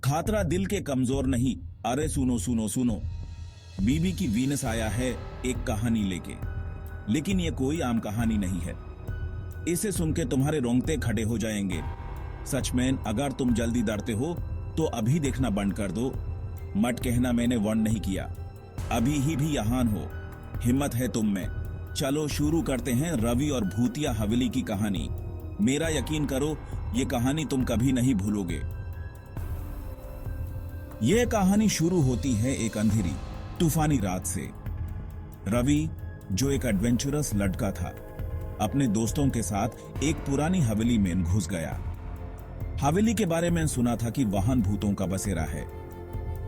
खातरा दिल के कमजोर नहीं। अरे सुनो सुनो सुनो, बीबी की वीनस आया है एक कहानी लेके। लेकिन ये कोई आम कहानी नहीं है। इसे सुन के तुम्हारे रोंगटे खड़े हो जाएंगे। सचमैन, अगर तुम जल्दी डरते हो तो अभी देखना बंद कर दो। मत कहना मैंने वार्न नहीं किया। अभी ही भी यहाँ हो, हिम्मत है तुम में। चलो शुरू करते हैं रवि और भूतिया हवेली की कहानी। मेरा यकीन करो, ये कहानी तुम कभी नहीं भूलोगे। यह कहानी शुरू होती है एक अंधेरी तूफानी रात से। रवि, जो एक एडवेंचरस लड़का था, अपने दोस्तों के साथ एक पुरानी हवेली में घुस गया। हवेली के बारे में सुना था कि वहां भूतों का बसेरा है,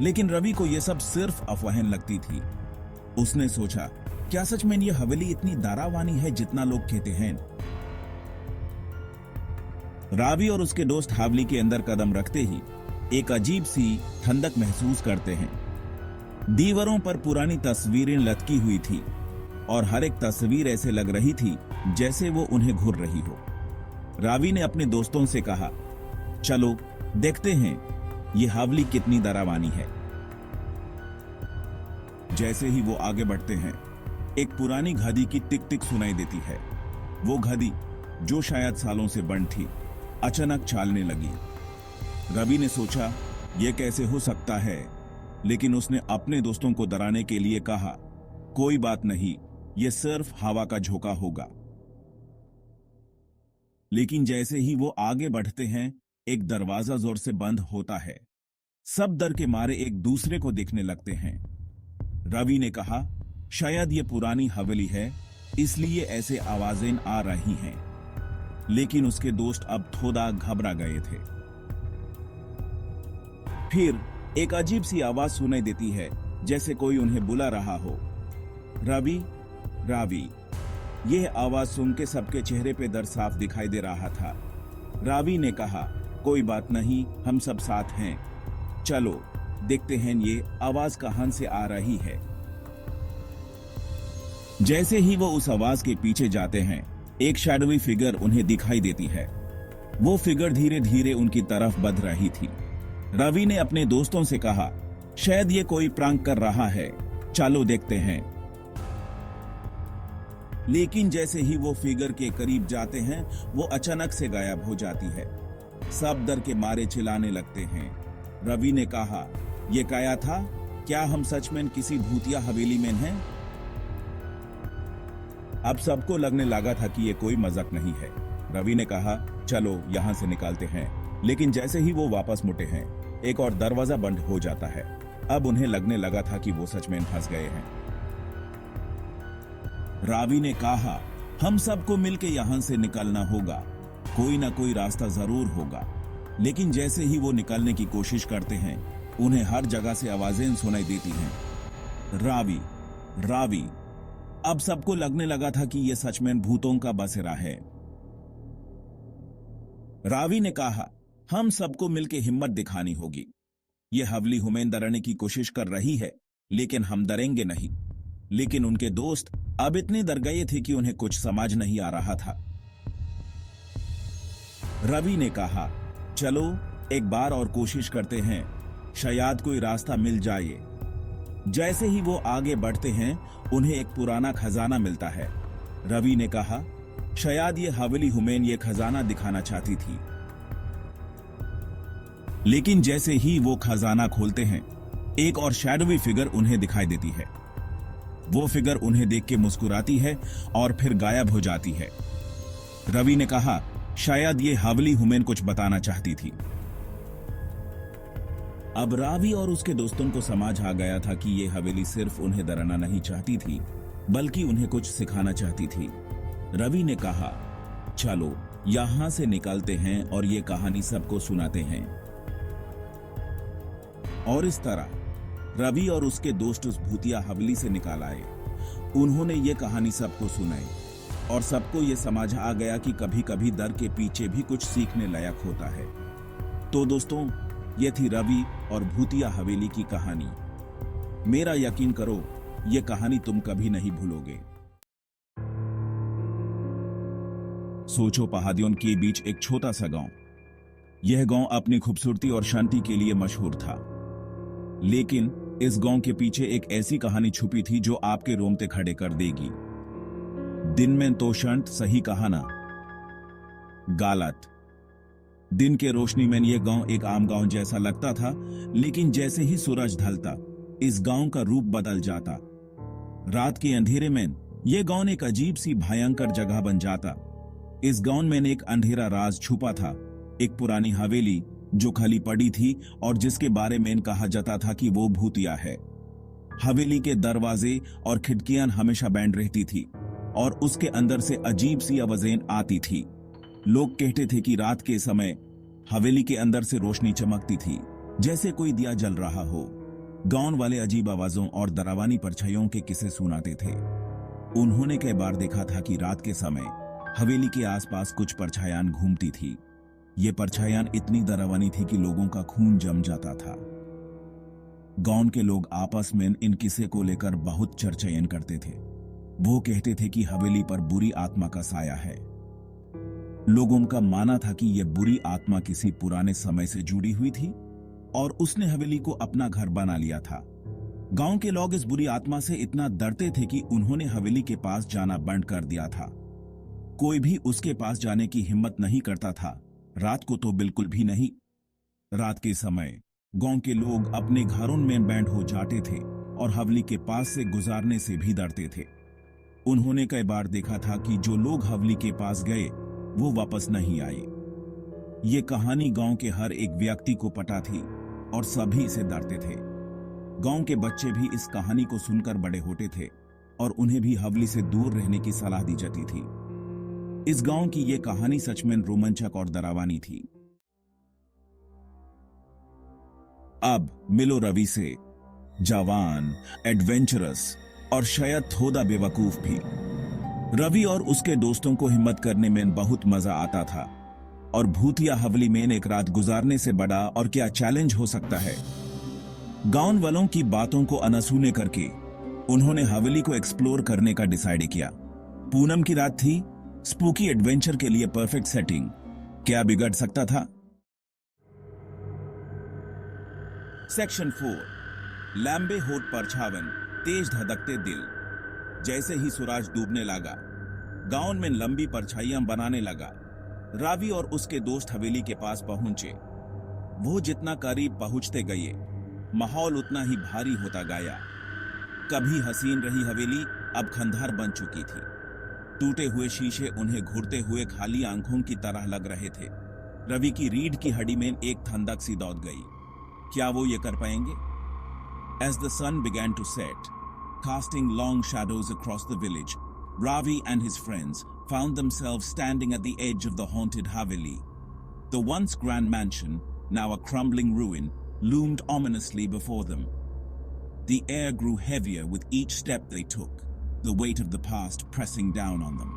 लेकिन रवि को यह सब सिर्फ अफवाहें लगती थी। उसने सोचा, क्या सच में यह हवेली इतनी डरावनी है जितना लोग कहते हैं? रवि और उसके दोस्त हवेली के अंदर कदम रखते ही एक अजीब सी ठंडक महसूस करते हैं। दीवारों पर पुरानी तस्वीरें लटकी हुई थी और हर एक तस्वीर ऐसे लग रही थी जैसे वो उन्हें घूर रही हो। रवि ने अपने दोस्तों से कहा, चलो देखते हैं ये हवेली कितनी डरावनी है। जैसे ही वो आगे बढ़ते हैं, एक पुरानी घड़ी की टिक टिक सुनाई देती है। वो घड़ी, जो शायद सालों से बंद थी, अचानक चलने लगी। रवि ने सोचा, यह कैसे हो सकता है, लेकिन उसने अपने दोस्तों को डराने के लिए कहा, कोई बात नहीं, यह सिर्फ हवा का झोंका होगा। लेकिन जैसे ही वो आगे बढ़ते हैं, एक दरवाजा जोर से बंद होता है। सब डर के मारे एक दूसरे को देखने लगते हैं। रवि ने कहा, शायद ये पुरानी हवेली है, इसलिए ऐसे आवाजें आ रही हैं। लेकिन उसके दोस्त अब थोड़ा घबरा गए थे। फिर एक अजीब सी आवाज सुनाई देती है, जैसे कोई उन्हें बुला रहा हो, रवि, रवि। यह आवाज सुन के सबके चेहरे पे डर साफ दिखाई दे रहा था। रवि ने कहा, कोई बात नहीं, हम सब साथ हैं। चलो देखते हैं ये आवाज कहां से आ रही है। जैसे ही वो उस आवाज के पीछे जाते हैं, एक शैडोवी फिगर उन्हें दिखाई देती है। वो फिगर धीरे धीरे उनकी तरफ बढ़ रही थी। रवि ने अपने दोस्तों से कहा, शायद ये कोई प्रैंक कर रहा है, चलो देखते हैं। लेकिन जैसे ही वो फिगर के करीब जाते हैं, वो अचानक से गायब हो जाती है। सब डर के मारे चिल्लाने लगते हैं। रवि ने कहा, ये क्या था? क्या हम सच में किसी भूतिया हवेली में हैं? अब सबको लगने लगा था कि ये कोई मजाक नहीं है। रवि ने कहा, चलो यहां से निकलते हैं। लेकिन जैसे ही वो वापस मुड़ते हैं, एक और दरवाजा बंद हो जाता है। अब उन्हें लगने लगा था कि वो सच में फंस गए हैं। रवि ने कहा, हम सबको मिलकर यहां से निकलना होगा, कोई ना कोई रास्ता जरूर होगा। लेकिन जैसे ही वो निकलने की कोशिश करते हैं, उन्हें हर जगह से आवाजें सुनाई देती हैं, रवि, रवि। अब सबको लगने लगा था कि यह सच में भूतों का बसेरा है। रवि ने कहा, हम सबको मिलकर हिम्मत दिखानी होगी। यह हवेली हमें डराने की कोशिश कर रही है, लेकिन हम डरेंगे नहीं। लेकिन उनके दोस्त अब इतने डर गए थे कि उन्हें कुछ समझ नहीं आ रहा था। रवि ने कहा, चलो एक बार और कोशिश करते हैं, शायद कोई रास्ता मिल जाए। जैसे ही वो आगे बढ़ते हैं, उन्हें एक पुराना खजाना मिलता है। रवि ने कहा, शायद ये हवेली हमें ये खजाना दिखाना चाहती थी। लेकिन जैसे ही वो खजाना खोलते हैं, एक और शैडोवी फिगर उन्हें दिखाई देती है। वो फिगर उन्हें देख के मुस्कुराती है और फिर गायब हो जाती है। रवि ने कहा, शायद ये हवेली हमें कुछ बताना चाहती थी। अब रवि और उसके दोस्तों को समझ आ गया था कि ये हवेली सिर्फ उन्हें डराना नहीं चाहती थी, बल्कि उन्हें कुछ सिखाना चाहती थी। रवि ने कहा, चलो यहां से निकलते हैं और ये कहानी सबको सुनाते हैं। और इस तरह रवि और उसके दोस्त उस भूतिया हवेली से निकल आए। उन्होंने ये कहानी सबको सुनाई और सबको ये समझ आ गया कि कभी कभी डर के पीछे भी कुछ सीखने लायक होता है। तो दोस्तों, ये थी रवि और भूतिया हवेली की कहानी। मेरा यकीन करो, ये कहानी तुम कभी नहीं भूलोगे। सोचो, पहाड़ियों के बीच एक छोटा सा गांव, यह गांव अपनी खूबसूरती और शांति के लिए मशहूर था, लेकिन इस गांव के पीछे एक ऐसी कहानी छुपी थी जो आपके रोंगटे खड़े कर देगी। दिन में तो शांत, सही कहा ना? गलत। दिन के रोशनी में यह गांव एक आम गांव जैसा लगता था, लेकिन जैसे ही सूरज ढलता इस गांव का रूप बदल जाता। रात के अंधेरे में यह गांव एक अजीब सी भयंकर जगह बन जाता। इस गांव में एक अंधेरा राज छुपा था, एक पुरानी हवेली जो खाली पड़ी थी और जिसके बारे में कहा जाता था कि वो भूतिया है। हवेली के दरवाजे और खिड़कियां हमेशा बंद रहती थी और उसके अंदर से अजीब सी आवाजें आती थी। लोग कहते थे कि रात के समय हवेली के अंदर से रोशनी चमकती थी, जैसे कोई दिया जल रहा हो। गांव वाले अजीब आवाजों और डरावनी परछाइयों के किस्से सुनाते थे। उन्होंने कई बार देखा था कि रात के समय हवेली के आसपास कुछ परछाइयां घूमती थी। ये परछाइयां इतनी डरावनी थी कि लोगों का खून जम जाता था। गांव के लोग आपस में इन किस्से को लेकर बहुत चर्चाएं करते थे। वो कहते थे कि हवेली पर बुरी आत्मा का साया है। लोगों का मानना था कि यह बुरी आत्मा किसी पुराने समय से जुड़ी हुई थी और उसने हवेली को अपना घर बना लिया था। गांव के लोग इस बुरी आत्मा से इतना डरते थे कि उन्होंने हवेली के पास जाना बंद कर दिया था। कोई भी उसके पास जाने की हिम्मत नहीं करता था, रात को तो बिल्कुल भी नहीं। रात के समय गांव के लोग अपने घरों में बैंड हो जाते थे और हवेली के पास से गुजारने से भी डरते थे। उन्होंने कई बार देखा था कि जो लोग हवेली के पास गए वो वापस नहीं आए। ये कहानी गांव के हर एक व्यक्ति को पता थी और सभी से डरते थे। गांव के बच्चे भी इस कहानी को सुनकर बड़े होते थे और उन्हें भी हवेली से दूर रहने की सलाह दी जाती थी। इस गांव की यह कहानी सच में रोमांचक और डरावनी थी। अब मिलो रवि से, जवान, एडवेंचरस और शायद थोड़ा बेवकूफ भी। रवि और उसके दोस्तों को हिम्मत करने में बहुत मजा आता था और भूतिया हवेली में एक रात गुजारने से बड़ा और क्या चैलेंज हो सकता है। गांव वालों की बातों को अनसुने करके उन्होंने हवेली को एक्सप्लोर करने का डिसाइड किया। पूनम की रात थी, स्पूकी एडवेंचर के लिए परफेक्ट सेटिंग। क्या बिगड़ सकता था? सेक्शन 4, लंबे होठ परछावन, तेज धड़कते दिल। जैसे ही सूरज डूबने लगा, गांव में लंबी परछाइयां बनाने लगा। रवि और उसके दोस्त हवेली के पास पहुंचे। वो जितना करीब पहुंचते गए, माहौल उतना ही भारी होता गया। कभी हसीन रही हवेली अब खंडहर बन चुकी थी। टूटे हुए शीशे उन्हें घूरते हुए खाली आंखों की तरह लग रहे थे। रवि की रीढ़ की हड्डी में एक ठंडक सी दौड़ गई। क्या वो ये कर पाएंगे? As the sun began to set, casting long shadows across the village, Ravi and his friends found themselves standing at the edge of the haunted Haveli. The once grand mansion, now a crumbling ruin, loomed ominously before them. The air grew heavier with each step they took, the weight of the past pressing down on them.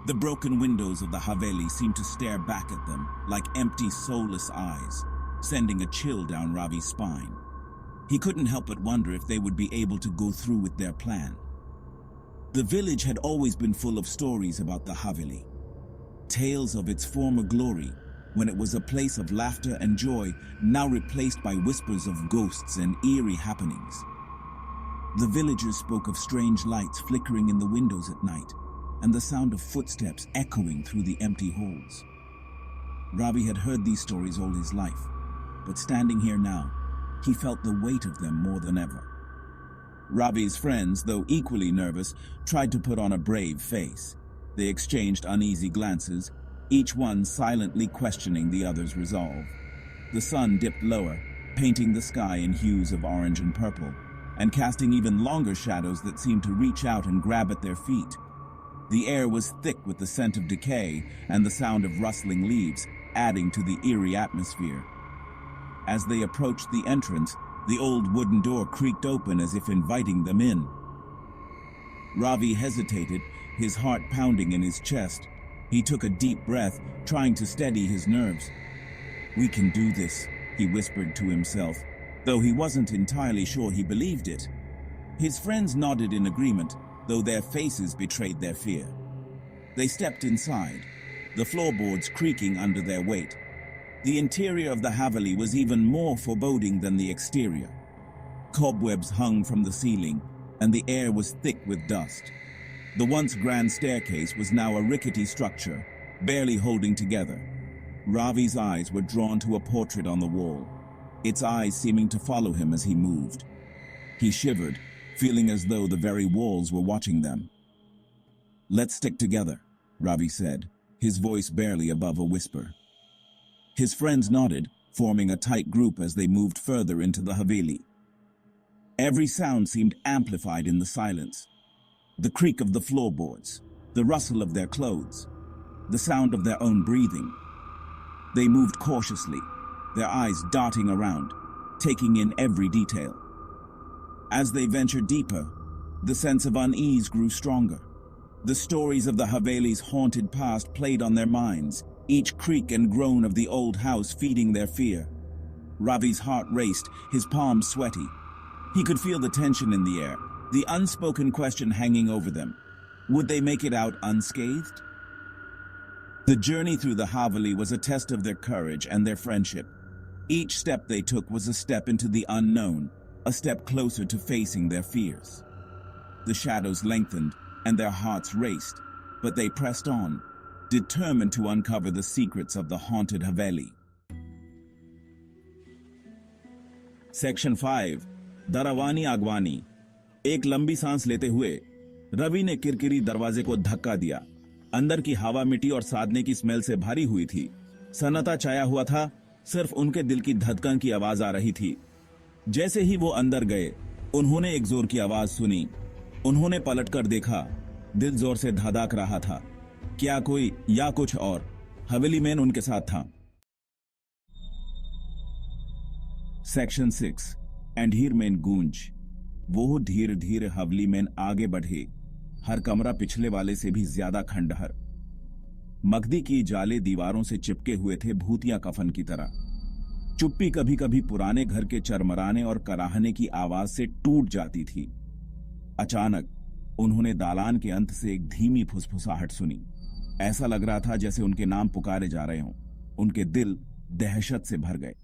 The broken windows of the Haveli seemed to stare back at them like empty, soulless eyes, sending a chill down Ravi's spine. He couldn't help but wonder if they would be able to go through with their plan. The village had always been full of stories about the Haveli. Tales of its former glory, when it was a place of laughter and joy, now replaced by whispers of ghosts and eerie happenings. The villagers spoke of strange lights flickering in the windows at night, and the sound of footsteps echoing through the empty halls. Ravi had heard these stories all his life, but standing here now, he felt the weight of them more than ever. Ravi's friends, though equally nervous, tried to put on a brave face. They exchanged uneasy glances, each one silently questioning the other's resolve. The sun dipped lower, painting the sky in hues of orange and purple, and casting even longer shadows that seemed to reach out and grab at their feet. The air was thick with the scent of decay and the sound of rustling leaves, adding to the eerie atmosphere. As they approached the entrance, the old wooden door creaked open as if inviting them in. Ravi hesitated, his heart pounding in his chest. He took a deep breath, trying to steady his nerves. "We can do this," he whispered to himself, though he wasn't entirely sure he believed it. His friends nodded in agreement, though their faces betrayed their fear. They stepped inside, the floorboards creaking under their weight. The interior of the Haveli was even more foreboding than the exterior. Cobwebs hung from the ceiling, and the air was thick with dust. The once grand staircase was now a rickety structure, barely holding together. Ravi's eyes were drawn to a portrait on the wall, its eyes seeming to follow him as he moved. He shivered, feeling as though the very walls were watching them. "Let's stick together," Ravi said, his voice barely above a whisper. His friends nodded, forming a tight group as they moved further into the Haveli. Every sound seemed amplified in the silence. The creak of the floorboards, the rustle of their clothes, the sound of their own breathing. They moved cautiously, their eyes darting around, taking in every detail. As they ventured deeper, the sense of unease grew stronger. The stories of the Haveli's haunted past played on their minds, each creak and groan of the old house feeding their fear. Ravi's heart raced, his palms sweaty. He could feel the tension in the air, the unspoken question hanging over them. Would they make it out unscathed? The journey through the Haveli was a test of their courage and their friendship. Each step they took was a step into the unknown, a step closer to facing their fears. The shadows lengthened and their hearts raced, but they pressed on, determined to uncover the secrets of the haunted Haveli. Section 5. दरवानी आगवानी। एक लंबी सांस लेते हुए रवि ने किरकिरी दरवाजे को धक्का दिया। अंदर की हवा मिट्टी और सादने की स्मेल से भरी हुई थी। सन्नाटा छाया हुआ था, सिर्फ उनके दिल की धड़कन की आवाज आ रही थी। जैसे ही वो अंदर गए, उन्होंने एक जोर की आवाज सुनी। उन्होंने पलटकर देखा, दिल जोर से धड़क रहा था। क्या कोई या कुछ और? हवेली मैन उनके साथ था। सेक्शन 6। एंडीर में गूंज। वो धीरे धीरे हवेली में आगे बढ़े, हर कमरा पिछले वाले से भी ज्यादा खंडहर। मगदी की जाले दीवारों से चिपके हुए थे भूतिया कफन की तरह। चुप्पी कभी कभी पुराने घर के चरमराने और कराहने की आवाज से टूट जाती थी। अचानक उन्होंने दालान के अंत से एक धीमी फुसफुसाहट सुनी। ऐसा लग रहा था जैसे उनके नाम पुकारे जा रहे हों। उनके दिल दहशत से भर गए।